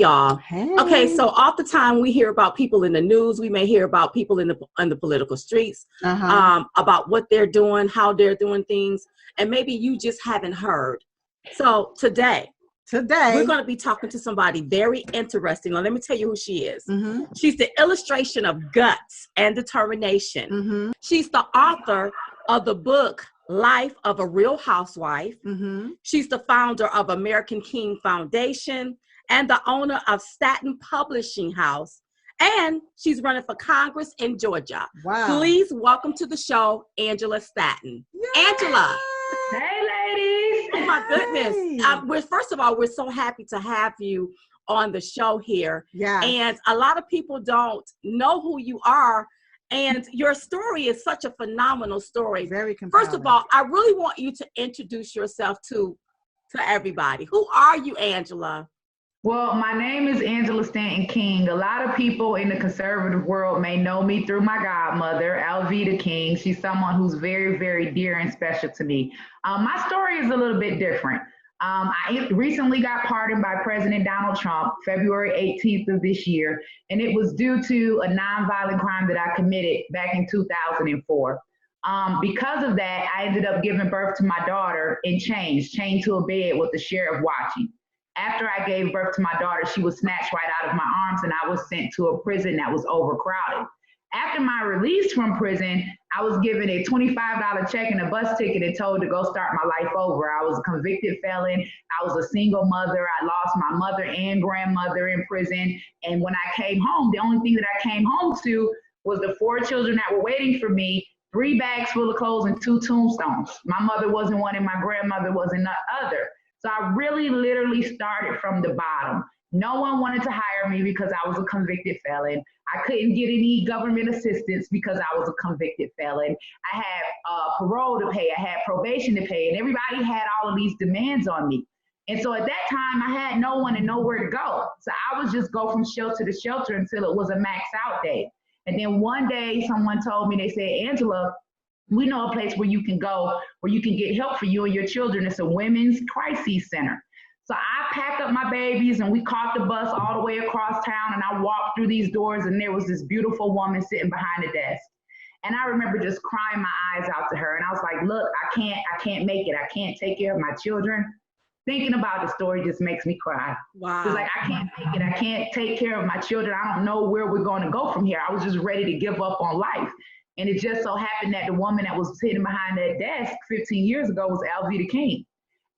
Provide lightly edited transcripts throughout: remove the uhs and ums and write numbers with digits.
y'all. Hey. Okay, so all the time we hear about people in the news. We may hear about people in the political streets, about what they're doing, how they're doing things, and maybe you just haven't heard. So today we're going to be talking to somebody very interesting. Now, let me tell you who she is. She's the illustration of guts and determination. She's the author of the book Life of a Real Housewife. She's the founder of American King Foundation and the owner of Stanton Publishing House. And she's running for Congress in Georgia. Wow. Please welcome to the show, Angela Stanton. Yay! Angela. Hey, ladies. Oh, my goodness. First of all, we're so happy to have you on the show here. Yeah. And a lot of people don't know who you are. And your story is such a phenomenal story. Very compelling. First of all, I really want you to introduce yourself to everybody. Who are you, Angela? Well, my name is Angela Stanton King. A lot of people in the conservative world may know me through my godmother, Alveda King. She's someone who's very, very dear and special to me. My story is a little bit different. I recently got pardoned by President Donald Trump, February 18th of this year, and it was due to a nonviolent crime that I committed back in 2004. Because of that, I ended up giving birth to my daughter in chains, chained to a bed with the sheriff watching. After I gave birth to my daughter, she was snatched right out of my arms and I was sent to a prison that was overcrowded. After my release from prison, I was given a $25 check and a bus ticket and told to go start my life over. I was a convicted felon. I was a single mother. I lost my mother and grandmother in prison. And when I came home, the only thing that I came home to was the 4 children that were waiting for me, 3 bags full of clothes and 2 tombstones. My mother wasn't one and my grandmother wasn't the other. So I really literally started from the bottom. No one wanted to hire me because I was a convicted felon. I couldn't get any government assistance because I was a convicted felon. I had parole to pay, I had probation to pay, and everybody had all of these demands on me. And so at that time, I had no one and nowhere to go. So I would just go from shelter to shelter until it was a max out day. And then one day someone told me, they said, Angela, we know a place where you can go, where you can get help for you and your children. It's a women's crisis center. So I packed up my babies and we caught the bus all the way across town and I walked through these doors and there was this beautiful woman sitting behind the desk. And I remember just crying my eyes out to her. And I was like, look, I can't make it. I can't take care of my children. Thinking about the story just makes me cry. Wow. It's like, I can't make it. I can't take care of my children. I don't know where we're going to go from here. I was just ready to give up on life. And it just so happened that the woman that was sitting behind that desk 15 years ago was Alveda King.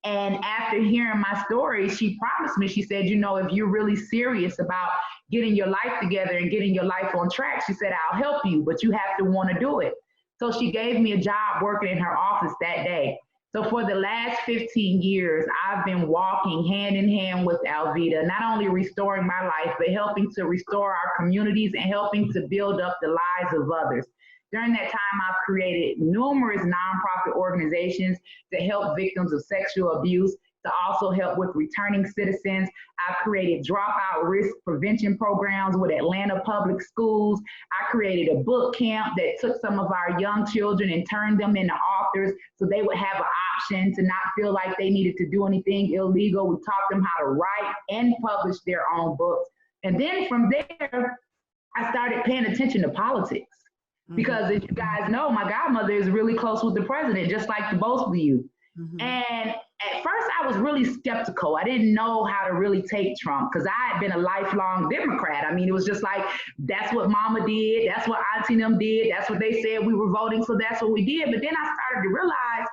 And after hearing my story, she promised me, she said, you know, if you're really serious about getting your life together and getting your life on track, she said, I'll help you, but you have to want to do it. So she gave me a job working in her office that day. So for the last 15 years, I've been walking hand in hand with Alveda, not only restoring my life, but helping to restore our communities and helping to build up the lives of others. During that time, I've created numerous nonprofit organizations to help victims of sexual abuse, to also help with returning citizens. I've created dropout risk prevention programs with Atlanta Public Schools. I created a book camp that took some of our young children and turned them into authors so they would have an option to not feel like they needed to do anything illegal. We taught them how to write and publish their own books. And then from there, I started paying attention to politics. Because as you guys know, my godmother is really close with the president, just like the both of you. And at first I was really skeptical. I didn't know how to really take Trump because I had been a lifelong Democrat. I mean, it was just like, that's what mama did. That's what auntie them did. That's what they said we were voting for. That's what we did. But then I started to realize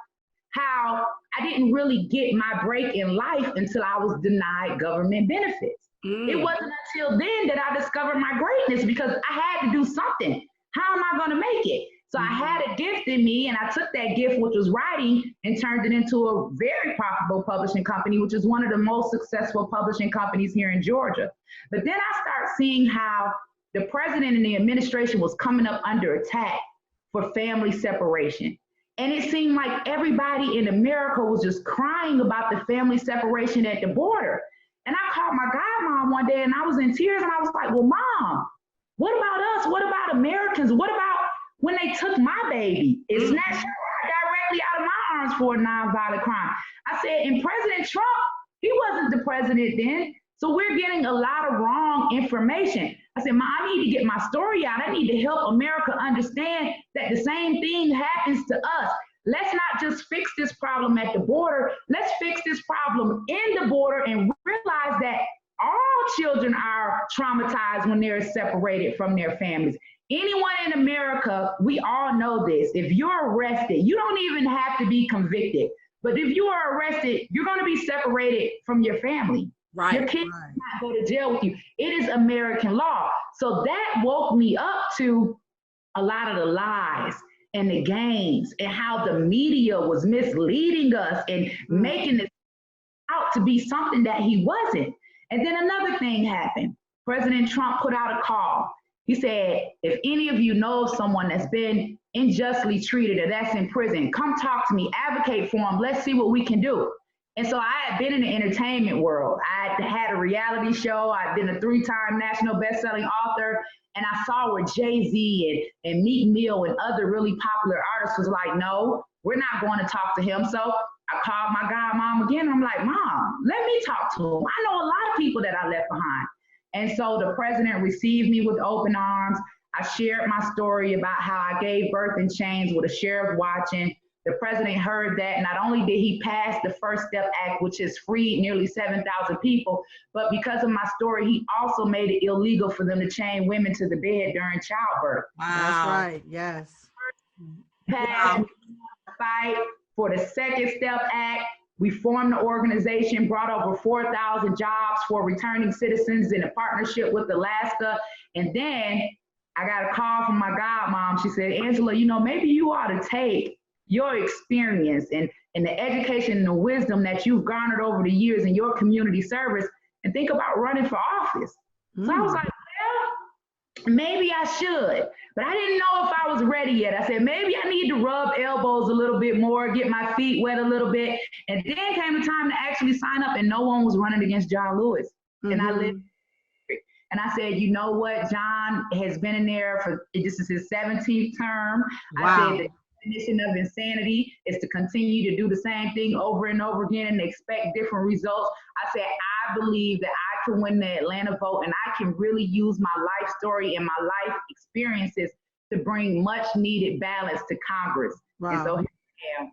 how I didn't really get my break in life until I was denied government benefits. It wasn't until then that I discovered my greatness because I had to do something. How am I going to make it? So I had a gift in me and I took that gift, which was writing, and turned it into a very profitable publishing company, which is one of the most successful publishing companies here in Georgia. But then I started seeing how the president and the administration was coming up under attack for family separation. And it seemed like everybody in America was just crying about the family separation at the border. And I called my godmom one day and I was in tears and I was like, well, Mom, what about us? What about Americans? What about when they took my baby and snatched her directly out of my arms for a nonviolent crime? I said, and President Trump, he wasn't the president then. So we're getting a lot of wrong information. I said, I need to get my story out. I need to help America understand that the same thing happens to us. Let's not just fix this problem at the border. Let's fix this problem in the border and realize that all children are traumatized when they're separated from their families. Anyone in America, we all know this. If you're arrested, you don't even have to be convicted. But if you are arrested, you're going to be separated from your family. Right. Your kids not go to jail with you. It is American law. So that woke me up to a lot of the lies and the games and how the media was misleading us and making it out to be something that he wasn't. And then another thing happened. President Trump put out a call. He said, if any of you know of someone that's been unjustly treated or that's in prison, come talk to me, advocate for them. Let's see what we can do. And so I had been in the entertainment world. I had a reality show. I've been a 3-time national best-selling author. And I saw where Jay-Z and Meek Mill and other really popular artists was like, no, we're not going to talk to him. So I called my godmom again. I'm like, Mom, let me talk to him. I know a lot of people that I left behind. And so the president received me with open arms. I shared my story about how I gave birth in chains with a sheriff watching. The president heard that. Not only did he pass the First Step Act, which has freed nearly 7,000 people, but because of my story, he also made it illegal for them to chain women to the bed during childbirth. Wow. That's right, yes. Passed fight for the Second Step Act. We formed the organization, brought over 4,000 jobs for returning citizens in a partnership with Alaska. And then I got a call from my godmom. She said, Angela, you know, maybe you ought to take your experience and the education and the wisdom that you've garnered over the years in your community service and think about running for office. So I was like, well, maybe I should, but I didn't know if I was ready yet. I said, maybe I need to rub elbows a little bit more, get my feet wet a little bit. And then came the time to actually sign up, and no one was running against John Lewis. And I lived. And I said, you know what? John has been in there for, this is his 17th term. Wow. I said, the definition of insanity is to continue to do the same thing over and over again and expect different results. I said, I believe that I can win the Atlanta vote, and I can really use my life story and my life experiences to bring much needed balance to Congress. Wow. And so here I am.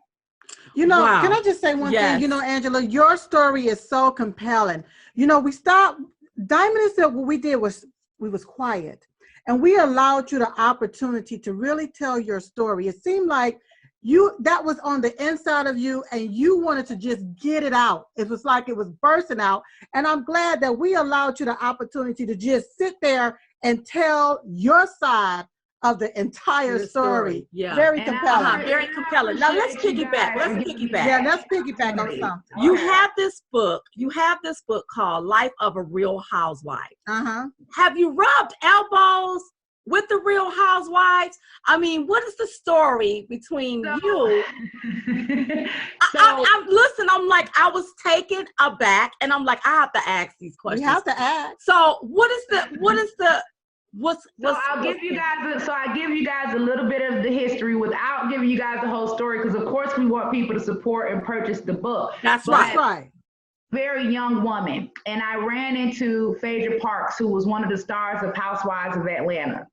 You know, Wow. Can I just say one thing? You know, Angela, your story is so compelling. You know, Diamond and said what we did was we was quiet, and we allowed you the opportunity to really tell your story. It seemed like that was on the inside of you, and you wanted to just get it out. It was like it was bursting out. And I'm glad that we allowed you the opportunity to just sit there and tell your side of the entire story. Yeah. Very compelling. Very compelling. Now let's piggyback. Yeah, let's piggyback on something. You have this book called Life of a Real Housewife. Have you rubbed elbows with the Real Housewives? I mean, what is the story between you? I'm like, I was taken aback, and I'm like, I have to ask these questions. You have to ask. So I'll give you guys a little bit of the history without giving you guys the whole story, because of course we want people to support and purchase the book. That's right. Very young woman, and I ran into Phaedra Parks, who was one of the stars of Housewives of Atlanta.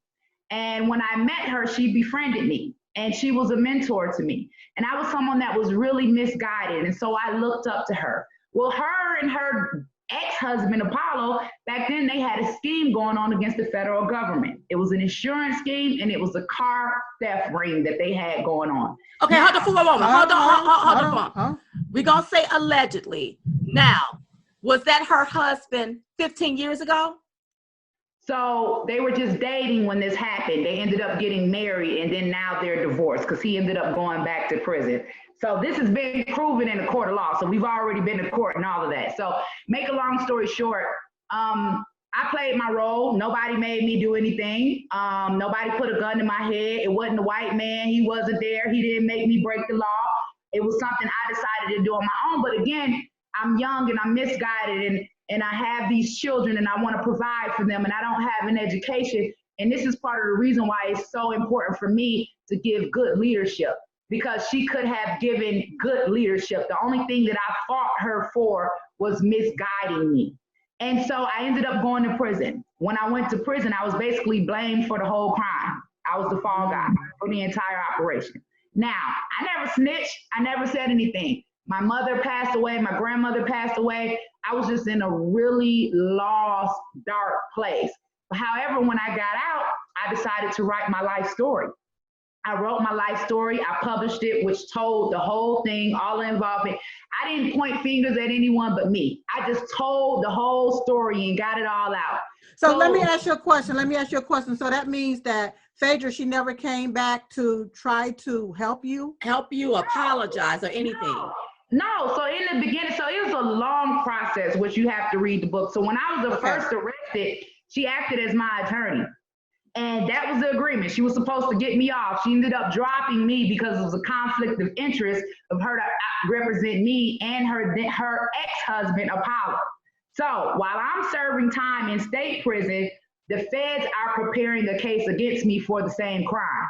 And when I met her, she befriended me, and she was a mentor to me. And I was someone that was really misguided, and so I looked up to her. Well, her and her ex-husband Apollo, back then they had a scheme going on against the federal government. It was an insurance scheme, and it was a car theft ring that they had going on. Okay, hold on for a moment. Hold on. We're going to say allegedly. Now, was that her husband 15 years ago? So they were just dating when this happened. They ended up getting married, and then now they're divorced because he ended up going back to prison. So this has been proven in the court of law. So we've already been to court and all of that. So make a long story short, I played my role. Nobody made me do anything. Nobody put a gun to my head. It wasn't the white man. He wasn't there. He didn't make me break the law. It was something I decided to do on my own. But again, I'm young and I'm misguided, and I have these children and I want to provide for them, and I don't have an education. And this is part of the reason why it's so important for me to give good leadership, because she could have given good leadership. The only thing that I fought her for was misguiding me. And so I ended up going to prison. When I went to prison, I was basically blamed for the whole crime. I was the fall guy for the entire operation. Now, I never snitched. I never said anything. My mother passed away. My grandmother passed away. I was just in a really lost, dark place. However, when I got out, I decided to write my life story. I wrote my life story. I published it, which told the whole thing, all the involvement. I didn't point fingers at anyone but me. I just told the whole story and got it all out. So let me ask you a question. So that means that Phaedra, she never came back to try to help you? Help you, apologize, or anything? No. So in the beginning, so it was a long process, which you have to read the book. So when I was the first arrested, she acted as my attorney. And that was the agreement. She was supposed to get me off. She ended up dropping me because it was a conflict of interest of her to represent me and her ex-husband, Apollo. So while I'm serving time in state prison, the feds are preparing a case against me for the same crime.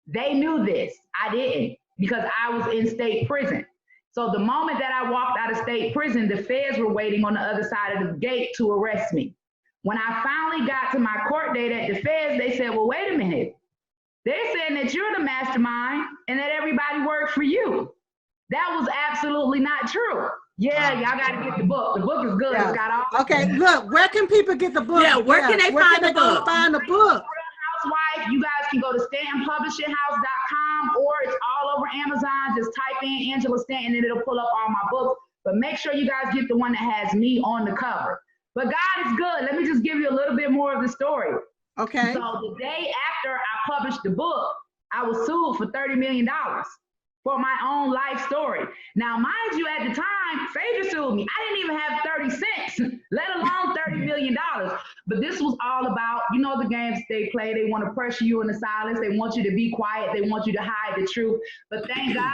They knew this. I didn't, because I was in state prison. So the moment that I walked out of state prison, the feds were waiting on the other side of the gate to arrest me. When I finally got to my court date at the feds, they said, well, wait a minute. They're saying that you're the mastermind and that everybody worked for you. That was absolutely not true. Yeah, y'all got to get the book. The book is good. Yeah. It's got all. Okay, look, where can people get the book? Yeah, where can they find the book? Find the book? Housewife, you guys can go to StantonPublishingHouse.com, or it's all over Amazon. Just type in Angela Stanton and it'll pull up all my books. But make sure you guys get the one that has me on the cover. But God is good. Let me just give you a little bit more of the story. Okay. So the day after I published the book, I was sued for $30 million for my own life story. Now, mind you, at the time, Phaedra sued me. I didn't even have 30 cents, let alone $30 million. But this was all about, you know, the games they play. They want to pressure you into silence. They want you to be quiet. They want you to hide the truth. But thank God,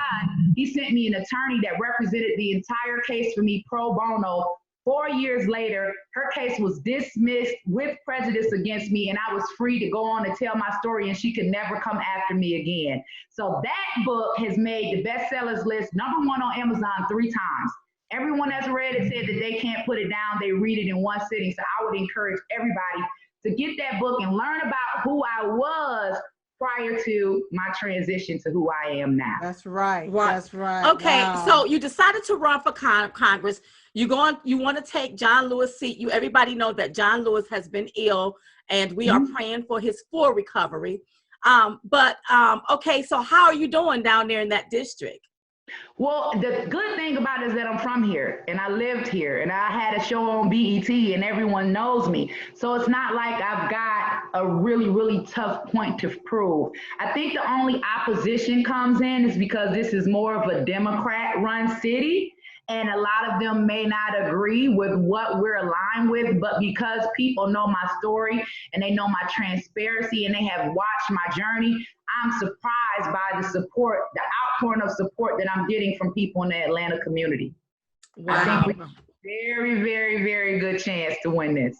he sent me an attorney that represented the entire case for me pro bono. 4 years later, her case was dismissed with prejudice against me, and I was free to go on and tell my story, and she could never come after me again. So that book has made the bestsellers list #1 on Amazon 3 times. Everyone that's read it said that they can't put it down. They read it in one sitting. So I would encourage everybody to get that book and learn about who I was prior to my transition to who I am now. That's right. Right. That's right. Okay, Wow. so you decided to run for Congress. You want to take John Lewis' seat. Everybody knows that John Lewis has been ill, and we are praying for his full recovery. Okay, so how are you doing down there in that district? Well, the good thing about it is that I'm from here and I lived here and I had a show on BET and everyone knows me. So it's not like I've got a really, really tough point to prove. I think the only opposition comes in is because this is more of a Democrat-run city. And a lot of them may not agree with what we're aligned with, but because people know my story and they know my transparency and they have watched my journey, I'm surprised by the support, the outpouring of support that I'm getting from people in the Atlanta community. Wow. I think we have a very, very, very good chance to win this.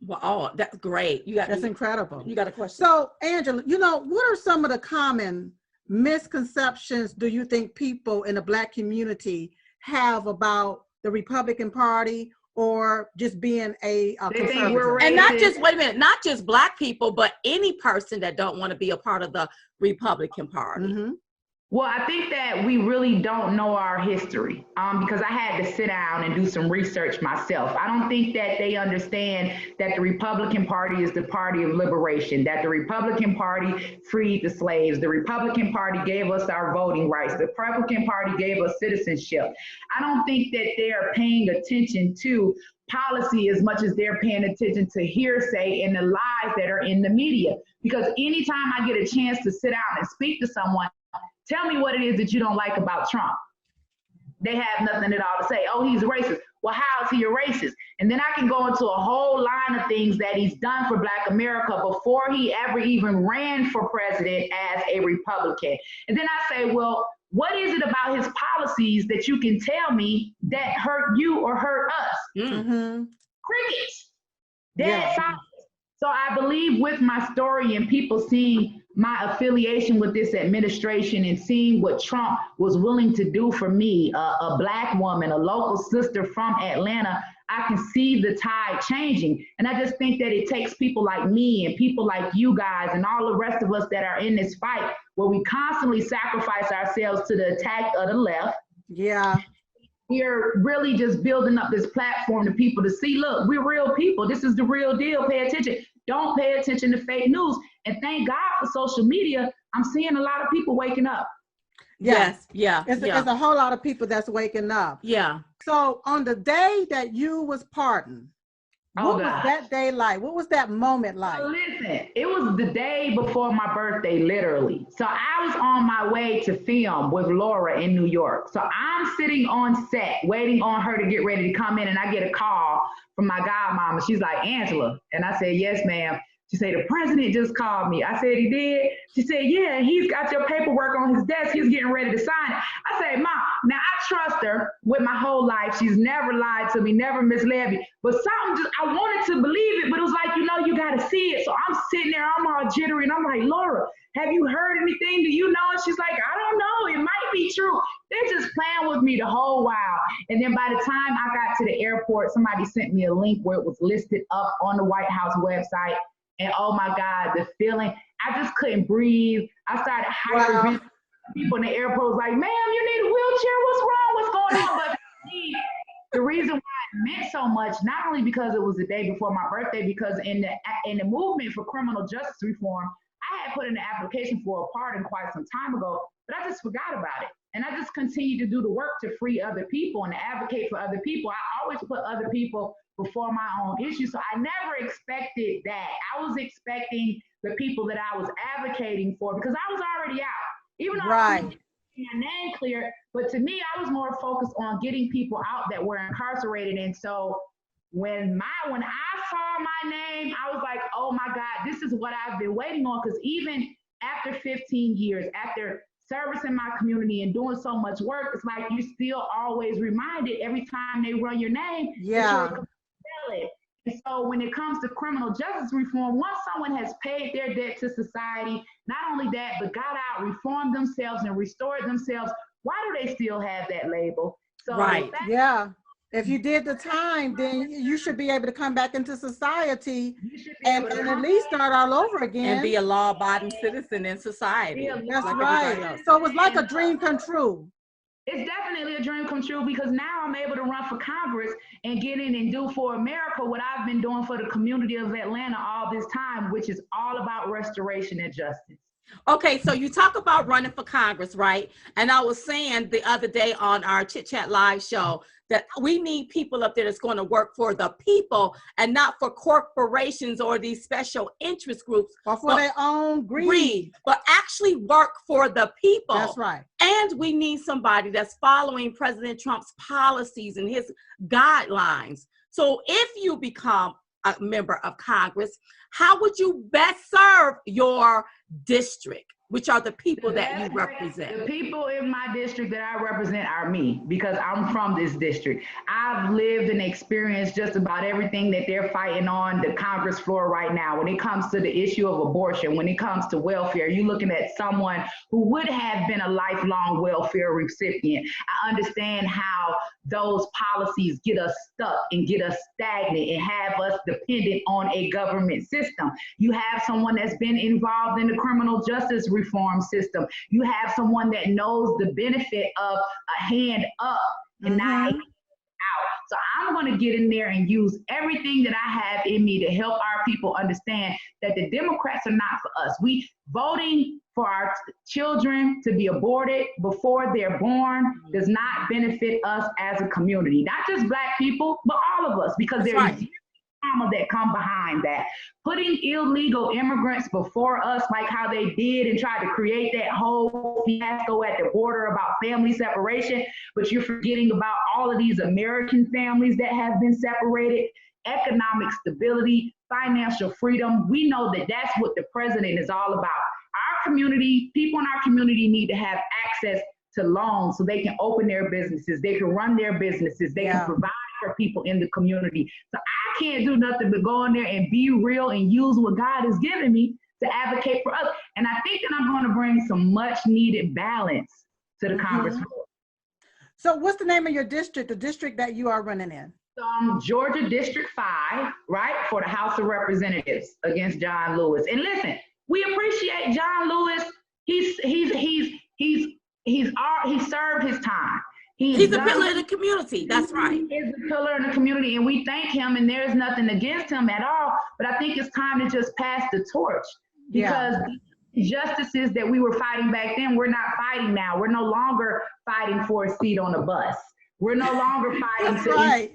Well, oh, that's great. That's incredible. You got a question? So, Angela, what are some of the common misconceptions do you think people in the Black community have about the Republican Party or just being a conservative? And not just, wait a minute, not just Black people, but any person that don't want to be a part of the Republican Party. Mm-hmm. Well, I think that we really don't know our history because I had to sit down and do some research myself. I don't think that they understand that the Republican Party is the party of liberation, that the Republican Party freed the slaves. The Republican Party gave us our voting rights. The Republican Party gave us citizenship. I don't think that they are paying attention to policy as much as they're paying attention to hearsay and the lies that are in the media. Because anytime I get a chance to sit down and speak to someone, tell me what it is that you don't like about Trump. They have nothing at all to say. Oh, he's racist. Well, how is he a racist? And then I can go into a whole line of things that he's done for Black America before he ever even ran for president as a Republican. And then I say, well, what is it about his policies that you can tell me that hurt you or hurt us? Mm-hmm. Crickets. Dead silence. So I believe with my story and people seeing my affiliation with this administration and seeing what Trump was willing to do for me, a Black woman, a local sister from Atlanta, I can see the tide changing. And I just think that it takes people like me and people like you guys and all the rest of us that are in this fight, where we constantly sacrifice ourselves to the attack of the left. Yeah. We're really just building up this platform to people to see, look, we're real people. This is the real deal. Pay attention. Don't pay attention to fake news. And thank God for social media. I'm seeing a lot of people waking up. Yes. Yeah. It's a whole lot of people that's waking up. Yeah. So on the day that you was pardoned, what was that day like? What was that moment like? So listen, it was the day before my birthday, literally. So I was on my way to film with Laura in New York. So I'm sitting on set waiting on her to get ready to come in, and I get a call from my godmama. She's like, Angela. And I said, yes, ma'am. She said, the president just called me. I said, he did? She said, yeah, he's got your paperwork on his desk. He's getting ready to sign it. I said, Mom, now I trust her with my whole life. She's never lied to me, never misled me. But something I wanted to believe it, but it was like, you got to see it. So I'm sitting there, I'm all jittery, and I'm like, Laura, have you heard anything? Do you know? And she's like, I don't know. It might be true. They're just playing with me the whole while. And then by the time I got to the airport, somebody sent me a link where it was listed up on the White House website. And oh my God, the feeling, I just couldn't breathe. I started hiring people in the airport was like, ma'am, you need a wheelchair, what's wrong, what's going on? But for me, the reason why it meant so much, not only because it was the day before my birthday, because in the movement for criminal justice reform, I had put in an application for a pardon quite some time ago, but I just forgot about it. And I just continued to do the work to free other people and advocate for other people. I always put other people before my own issues. So I never expected that. I was expecting the people that I was advocating for, because I was already out. Even though I was my name clear, but to me, I was more focused on getting people out that were incarcerated. And so when I saw my name, I was like, oh my God, this is what I've been waiting on. Because even after 15 years, after servicing my community and doing so much work, it's like you still always reminded every time they run your name. Yeah. And so when it comes to criminal justice reform, once someone has paid their debt to society, not only that, but got out, reformed themselves and restored themselves, why do they still have that label? So yeah. If you did the time, then you should be able to come back into society and at least start all over again. And be a law-abiding citizen in society. That's right. So it was like a dream come true. It's definitely a dream come true, because now I'm able to run for Congress and get in and do for America what I've been doing for the community of Atlanta all this time, which is all about restoration and justice. Okay, so you talk about running for Congress, right? And I was saying the other day on our Chit Chat Live show that we need people up there that's going to work for the people and not for corporations or these special interest groups. Or for their own greed. But actually work for the people. That's right. And we need somebody that's following President Trump's policies and his guidelines. So if you become a member of Congress, how would you best serve your district, which are the people that you represent? The people in my district that I represent are me, because I'm from this district. I've lived and experienced just about everything that they're fighting on the Congress floor right now. When it comes to the issue of abortion, when it comes to welfare, you're looking at someone who would have been a lifelong welfare recipient. I understand how those policies get us stuck and get us stagnant and have us dependent on a government system. You have someone that's been involved in the criminal justice reform system. You have someone that knows the benefit of a hand up and not out. So I'm going to get in there and use everything that I have in me to help our people understand that the Democrats are not for us. We voting for our children to be aborted before they're born does not benefit us as a community, not just Black people, but all of us, because there's trauma that come behind that. Putting illegal immigrants before us, like how they did and tried to create that whole fiasco at the border about family separation, but you're forgetting about all of these American families that have been separated, economic stability, financial freedom. We know that that's what the president is all about. Our community, people in our community need to have access to loans so they can open their businesses, they can run their businesses, they can provide for people in the community. So I can't do nothing but go in there and be real and use what God has given me to advocate for us. And I think that I'm going to bring some much needed balance to the Congress floor. So what's the name of your district, the district that you are running in? Georgia District 5, right, for the House of Representatives against John Lewis. And listen, we appreciate John Lewis. He served his time. He's a pillar in the community. That's right. He is a pillar in the community, and we thank him, and there's nothing against him at all. But I think it's time to just pass the torch, because the justices that we were fighting back then, we're not fighting now. We're no longer fighting for a seat on a bus. We're no longer fighting to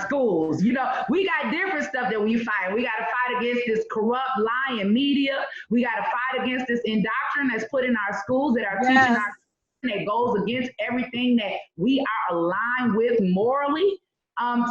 schools. You know, we got different stuff that we fight. We got to fight against this corrupt, lying media. We got to fight against this indoctrination that's put in our schools that are teaching our that goes against everything that we are aligned with morally.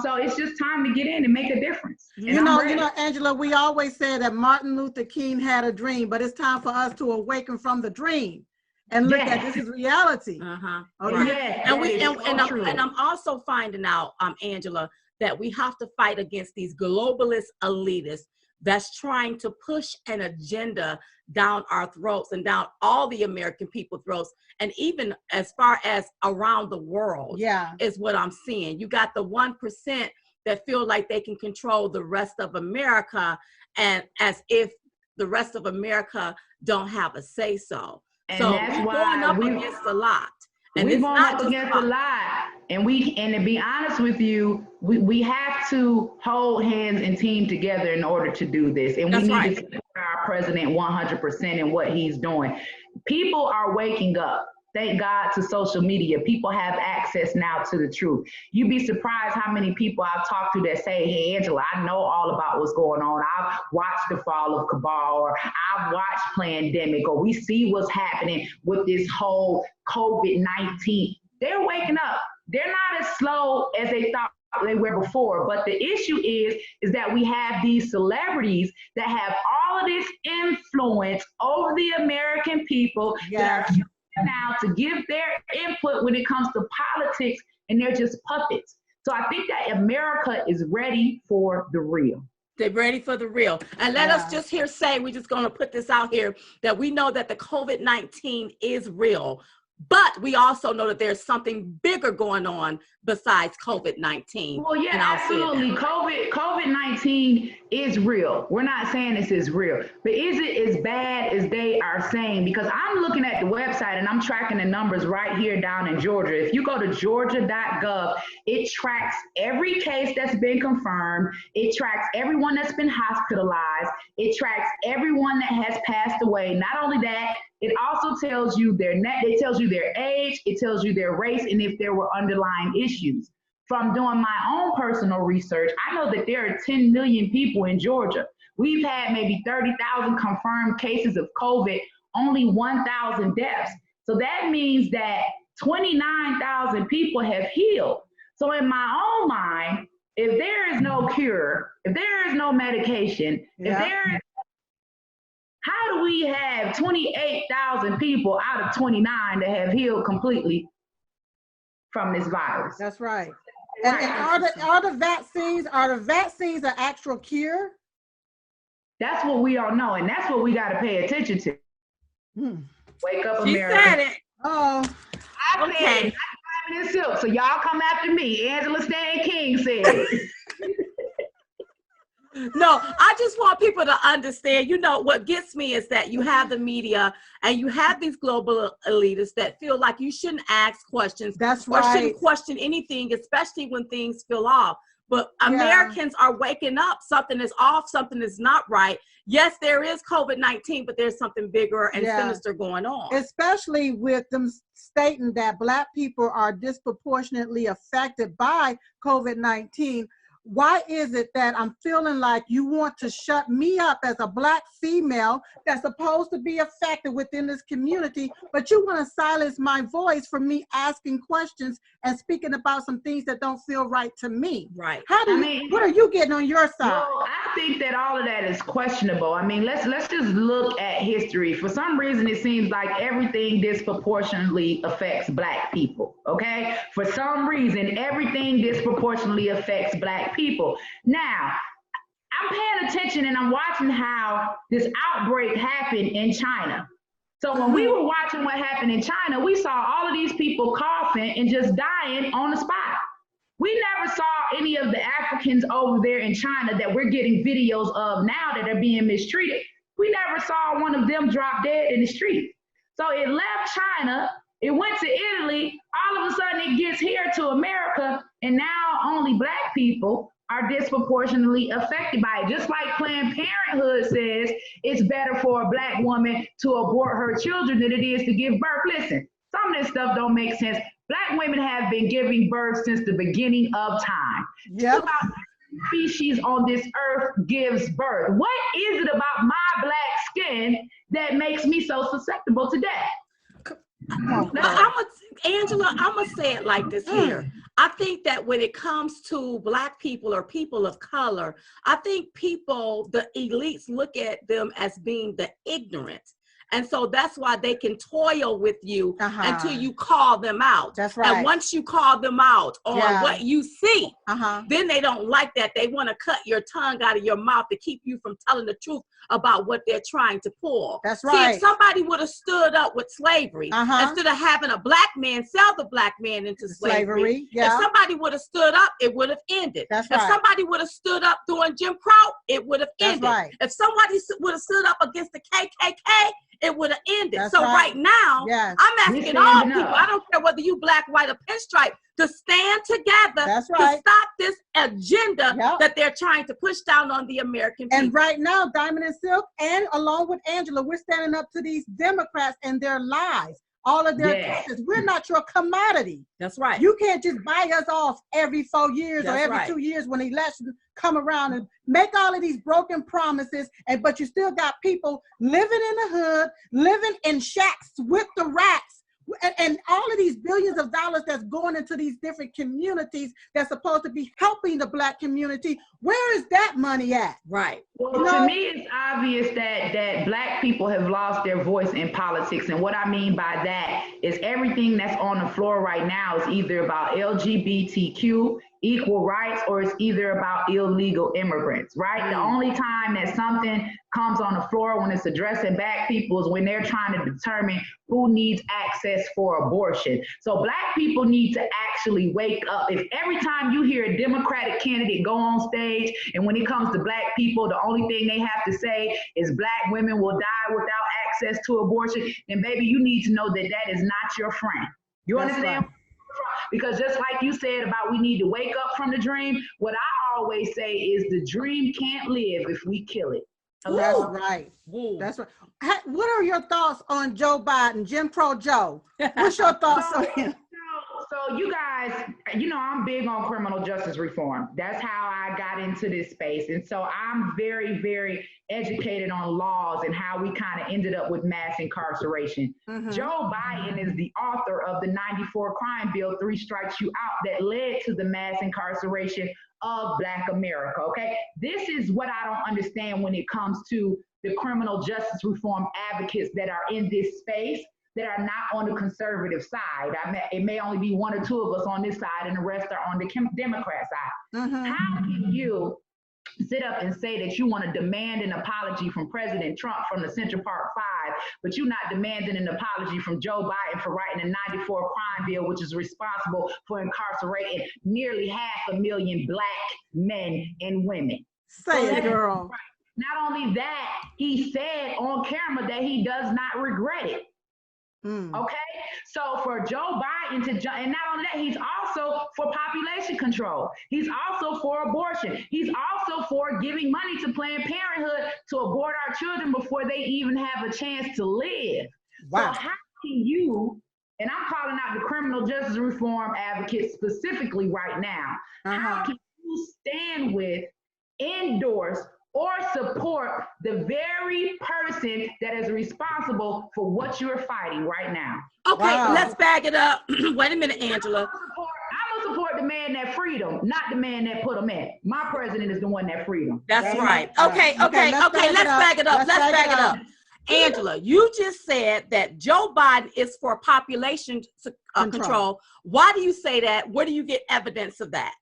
So it's just time to get in and make a difference. You know, Angela, we always say that Martin Luther King had a dream, but it's time for us to awaken from the dream and look at this is reality. Okay. And I'm also finding out, Angela, that we have to fight against these globalist elitists that's trying to push an agenda down our throats and down all the American people's throats, and even as far as around the world, is what I'm seeing. You got the 1% that feel like they can control the rest of America, and as if the rest of America don't have a say so. And so that's we're why going up against a lot. And we're it's going not up just against a lot. And to be honest with you, we have to hold hands and team together in order to do this. And we need to support our president 100% in what he's doing. People are waking up. Thank God to social media. People have access now to the truth. You'd be surprised how many people I've talked to that say, hey, Angela, I know all about what's going on. I've watched the fall of Cabal, or I've watched Plandemic, or we see what's happening with this whole COVID-19. They're waking up. They're not as slow as they thought they were before. But the issue is that we have these celebrities that have all of this influence over the American people that are now to give their input when it comes to politics, and they're just puppets. So I think that America is ready for the real. They're ready for the real. And let us just here say, we're just going to put this out here, that we know that the COVID-19 is real, but we also know that there's something bigger going on besides COVID-19. Well, yeah, absolutely. COVID-19 is real. We're not saying this is real, but is it as bad as they are saying? Because I'm looking at the website and I'm tracking the numbers right here down in Georgia. If you go to georgia.gov, it tracks every case that's been confirmed. It tracks everyone that's been hospitalized. It tracks everyone that has passed away. Not only that, it also tells you it tells you their age, it tells you their race, and if there were underlying issues. From doing my own personal research, I know that there are 10 million people in Georgia. We've had maybe 30,000 confirmed cases of COVID, only 1,000 deaths. So that means that 29,000 people have healed. So in my own mind, if there is no cure, if there is no medication, if there is, how do we have 28,000 people out of 29 that have healed completely from this virus? That's right. And are the vaccines an actual cure? That's what we all know, and that's what we got to pay attention to. Wake up, America. She said it. Oh, I said it. Not in silk, so y'all come after me. Angela Stanton King said it. No, I just want people to understand, what gets me is that you have the media and you have these global elitists that feel like you shouldn't ask questions. That's or shouldn't question anything, especially when things feel off. But Americans are waking up. Something is off. Something is not right. Yes, there is COVID-19, but there's something bigger and sinister going on. Especially with them stating that Black people are disproportionately affected by COVID-19. Why is it that I'm feeling like you want to shut me up as a Black female that's supposed to be affected within this community, but you want to silence my voice for me asking questions and speaking about some things that don't feel right to me? Right. What are you getting on your side? Well, I think that all of that is questionable. I mean, let's just look at history. For some reason, it seems like everything disproportionately affects Black people, okay? For some reason, everything disproportionately affects Black people. Now, I'm paying attention and I'm watching how this outbreak happened in China. So when we were watching what happened in China, we saw all of these people coughing and just dying on the spot. We never saw any of the Africans over there in China that we're getting videos of now that are being mistreated, we never saw one of them drop dead in the street. So it left China, it went to Italy, all of a sudden it gets here to America, and now only Black people are disproportionately affected by it. Just like Planned Parenthood says it's better for a Black woman to abort her children than it is to give birth. Listen, some of this stuff don't make sense. Black women have been giving birth since the beginning of time. Yep. About every species on this earth gives birth. What is it about my Black skin that makes me so susceptible to death? Angela, I'm gonna say it like this here. I think that when it comes to Black people or people of color, I think the elites look at them as being the ignorant. And so that's why they can toil with you until you call them out. That's right. And once you call them out on what you see, then they don't like that. They want to cut your tongue out of your mouth to keep you from telling the truth about what they're trying to pull. That's right. See, if somebody would have stood up with slavery, instead of having a Black man sell the Black man into slavery, if somebody would have stood up, it would have ended. That's if right. somebody would have stood up during Jim Crow, it would have ended. Right. If somebody would have stood up against the KKK, it would have ended. That's so right now, I'm asking all people, I don't care whether you Black, white, or pinstripe, to stand together to stop this agenda that they're trying to push down on the American people. And right now, Diamond and Silk, and along with Angela, we're standing up to these Democrats and their lies. All of their cases. We're not your commodity. That's right. You can't just buy us off every 4 years or every 2 years when elections come around and make all of these broken promises, but you still got people living in the hood, living in shacks with the rats, and all of these billions of dollars that's going into these different communities that's supposed to be helping the Black community. Where is that money at? Right. Well, to me, it's obvious that Black people have lost their voice in politics. And what I mean by that is everything that's on the floor right now is either about LGBTQ, equal rights, or it's either about illegal immigrants, right? The only time that something comes on the floor when it's addressing Black people is when they're trying to determine who needs access for abortion. So Black people need to actually wake up. If every time you hear a Democratic candidate go on stage, and when it comes to Black people, the only thing they have to say is Black women will die without access to abortion, then baby, you need to know that that is not your friend. You understand? Because just like you said about we need to wake up from the dream, what I always say is the dream can't live if we kill it. That's right. That's right. What are your thoughts on Joe Biden, Jim Crow Joe? What's your thoughts on him? So you guys, you know, I'm big on criminal justice reform. That's how I got into this space. And so I'm very, very educated on laws and how we kind of ended up with mass incarceration. Joe Biden is the author of the 94 crime bill, 3 Strikes You Out, that led to the mass incarceration of Black America, okay? This is what I don't understand when it comes to the criminal justice reform advocates that are in this space that are not on the conservative side. It may only be 1 or 2 of us on this side and the rest are on the Democrat side. How can you sit up and say that you want to demand an apology from President Trump from the Central Park 5, but you're not demanding an apology from Joe Biden for writing a 94 crime bill, which is responsible for incarcerating nearly 500,000 Black men and women? Say it, girl. Not only that, he said on camera that he does not regret it. Okay, so for Joe Biden to and not only that, he's also for population control. He's also for abortion. He's also for giving money to Planned Parenthood to abort our children before they even have a chance to live. Wow. So how can you, and I'm calling out the criminal justice reform advocates specifically right now, how can you stand with, endorse, or support the very person that is responsible for what you're fighting right now? Okay, let's back it up. Wait a minute, Angela. I'm gonna support the man that freed him, not the man that put him in. My president is the one that freed him. That's right. Okay, let's back it up. Angela, you just said that Joe Biden is for population control. Why do you say that? Where do you get evidence of that?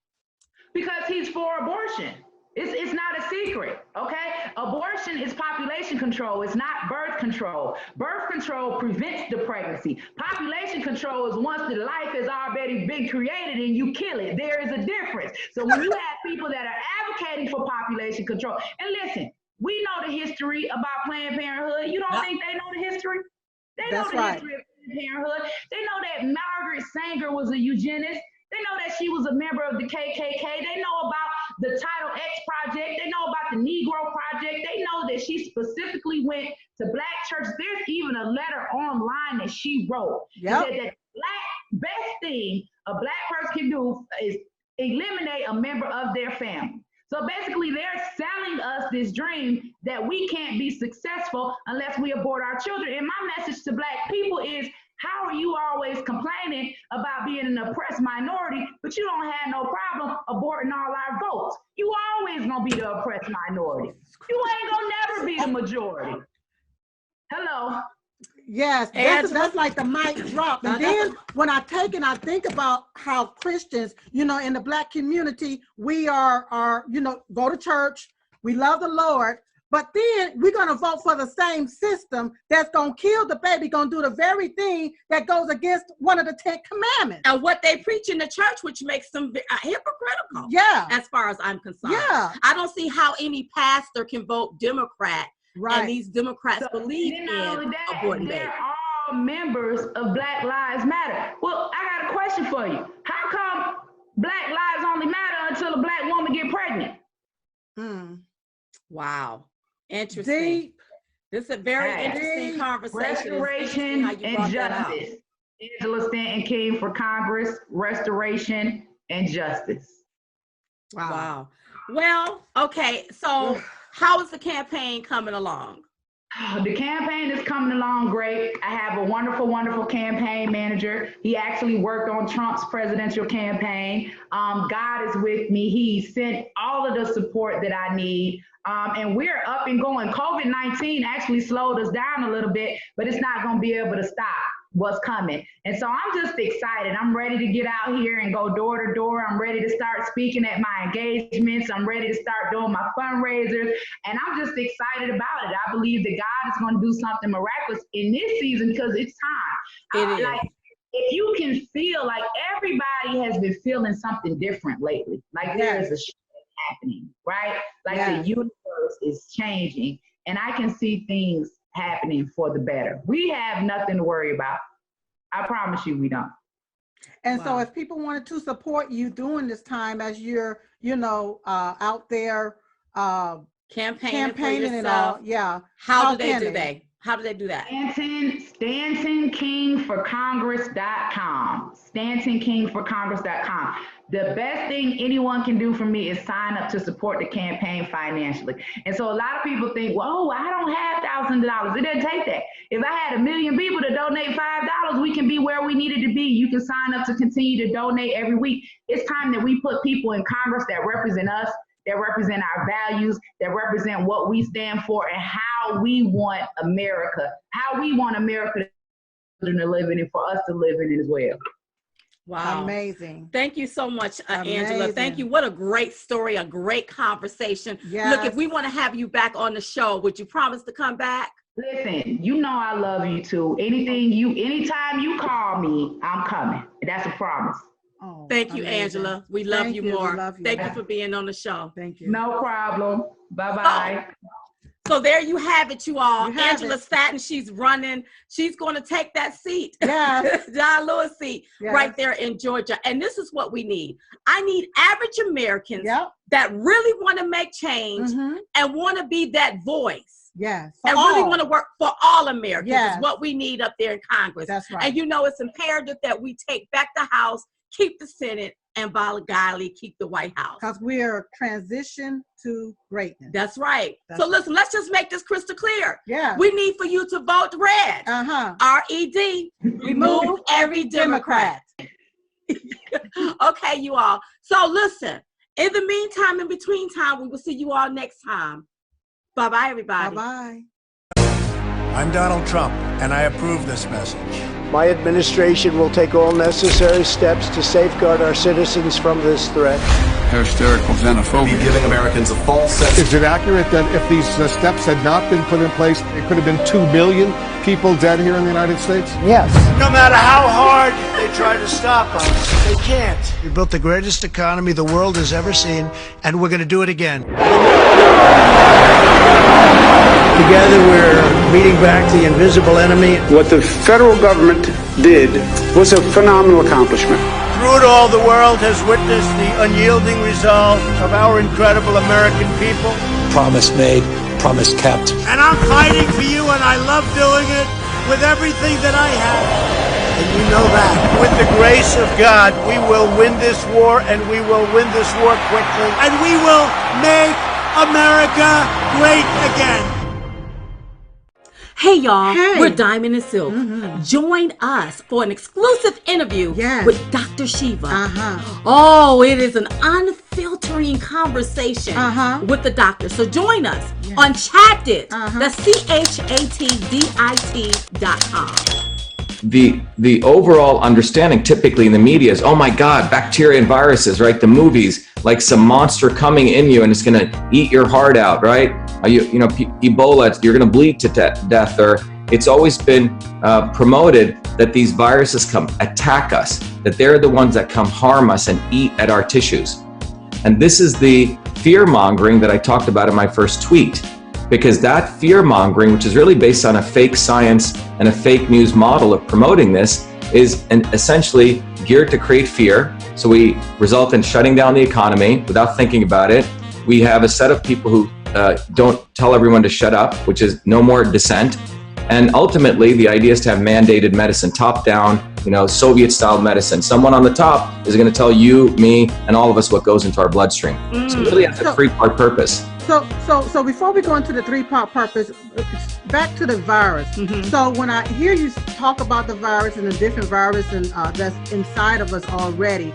Because he's for abortion. It's not a secret, okay? Abortion is population control. It's not birth control. Birth control prevents the pregnancy. Population control is once the life has already been created and you kill it. There is a difference. So when you have people that are advocating for population control, and listen, we know the history about Planned Parenthood. You don't think they know the history? They know the history of Planned Parenthood. They know that Margaret Sanger was a eugenist. They know that she was a member of the KKK. They know about the Title X Project. They know about the Negro Project. They know that she specifically went to Black churches. There's even a letter online that she wrote. That the best thing a Black person can do is eliminate a member of their family. So basically, they're selling us this dream that we can't be successful unless we abort our children. And my message to Black people is, how are you always complaining about being an oppressed minority, but you don't have no problem aborting all our votes? You always gonna be the oppressed minority. You ain't gonna never be the majority. Hello. Yes, that's like the mic drop. And then when I take and I think about how Christians, you know, in the Black community, we are, you know, go to church, we love the Lord, but then we're going to vote for the same system that's going to kill the baby, going to do the very thing that goes against one of the 10 commandments. And what they preach in the church, which makes them hypocritical. Yeah. As far as I'm concerned. Yeah. I don't see how any pastor can vote Democrat. Right. And these Democrats believe in aborting babies. They're all members of Black Lives Matter. Well, I got a question for you. How come Black lives only matter until a Black woman get pregnant? Wow. Interesting. This is a very interesting conversation. Restoration and justice. Angela Stanton King for Congress, restoration and justice. Wow. Well, okay, so how is the campaign coming along? The campaign is coming along great. I have a wonderful, wonderful campaign manager. He actually worked on Trump's presidential campaign. God is with me. He sent all of the support that I need. And we're up and going. COVID-19 actually slowed us down a little bit, but it's not going to be able to stop what's coming. And so I'm just excited. I'm ready to get out here and go door to door. I'm ready to start speaking at my engagements. I'm ready to start doing my fundraisers. And I'm just excited about it. I believe that God is going to do something miraculous in this season because it's time. It is. Like, if you can feel like everybody has been feeling something different lately, like there is a shift happening, right? Like the universe is changing and I can see things happening for the better. We have nothing to worry about. I promise you we don't. And so if people wanted to support you during this time as you're, you know, out there campaigning and all, how do they do that? How do they do that? StantonKingForCongress.com. StantonKingForCongress.com. The best thing anyone can do for me is sign up to support the campaign financially. And so a lot of people think, well, I don't have $1,000. It doesn't take that. If I had 1 million people to donate $5, we can be where we needed to be. You can sign up to continue to donate every week. It's time that we put people in Congress that represent us, that represent our values, that represent what we stand for and how we want America to live in and for us to live in it as well. Wow. Amazing. Thank you so much, Angela. Thank you. What a great story, a great conversation. Yes. Look, if we want to have you back on the show, would you promise to come back? Listen, you know I love you too. Anytime you call me, I'm coming. That's a promise. Oh, thank you, amazing. Angela. We love you more. Love you. Thank you for being on the show. Thank you. No problem. Bye-bye. So there you have it, you all. Angela Stanton, she's running. She's going to take that seat. Yes. John Lewis seat right there in Georgia. And this is what we need. I need average Americans that really want to make change and want to be that voice. Yes. And really want to work for all Americans. Yes. Is what we need up there in Congress. That's right. And you know, it's imperative that we take back the House, keep the Senate, and by golly, keep the White House. Because we are transition to greatness. That's right. So listen, let's just make this crystal clear. Yeah. We need for you to vote red. RED. Remove every Democrat. Okay, you all. So listen, in the meantime, in between time, we will see you all next time. Bye-bye, everybody. Bye-bye. I'm Donald Trump, and I approve this message. My administration will take all necessary steps to safeguard our citizens from this threat. Hysterical xenophobia. Giving Americans a false sense. Is it accurate that if these steps had not been put in place, it could have been 2 million people dead here in the United States? Yes. No matter how hard they try to stop us, they can't. We built the greatest economy the world has ever seen, and we're going to do it again. Together, we're beating back the invisible enemy. What the federal government did was a phenomenal accomplishment. Through it all, the world has witnessed the unyielding resolve of our incredible American people. Promise made, promise kept. And I'm fighting for you, and I love doing it with everything that I have. And you know that. With the grace of God, we will win this war, and we will win this war quickly. And we will make America great again. Hey y'all, Hey. we're Diamond and Silk. Join us for an exclusive interview Yes. with Dr. Shiva. Uh-huh. Oh, it is an unfiltering conversation with the doctor. So join us on Chatdit. That's CHATDIT.com. The overall understanding typically in the media is, oh my God, bacteria and viruses, right? The movies, like some monster coming in you and it's going to eat your heart out, right? Ebola, you're going to bleed to death. Or it's always been promoted that these viruses come attack us, that they're the ones that come harm us and eat at our tissues. And this is the fear mongering that I talked about in my first tweet. Because that fear mongering, which is really based on a fake science and a fake news model of promoting this, is essentially geared to create fear. So we result in shutting down the economy without thinking about it. We have a set of people who don't tell everyone to shut up, which is no more dissent. And ultimately, the idea is to have mandated medicine, top down, Soviet-style medicine. Someone on the top is going to tell you, me, and all of us what goes into our bloodstream. So it really has a three-part purpose. So before we go into the three-part purpose, back to the virus. So when I hear you talk about the virus and the different viruses that's inside of us already,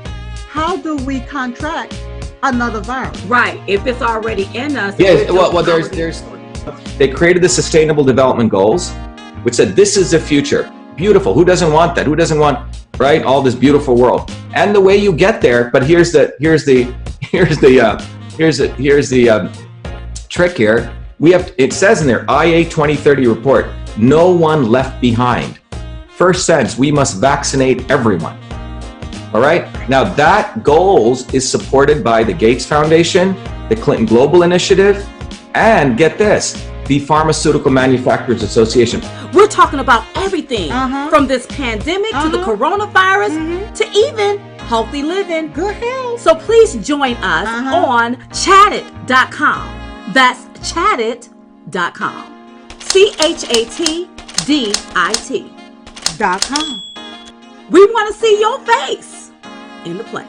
how do we contract another virus? Right, if it's already in us. Yes, well, there's they created the Sustainable Development Goals, which said this is the future. Beautiful. Who doesn't want that? Who doesn't want, right, all this beautiful world? And the way you get there, but here's the trick here. It says in there, IA 2030 report, no one left behind. First sentence, we must vaccinate everyone. All right. Now that goals is supported by the Gates Foundation, the Clinton Global Initiative, and get this, the Pharmaceutical Manufacturers Association. We're talking about everything from this pandemic to the coronavirus to even healthy living. Good health. So please join us on Chatdit.com. That's Chatdit.com. CHATDIT.com. We want to see your face in the play.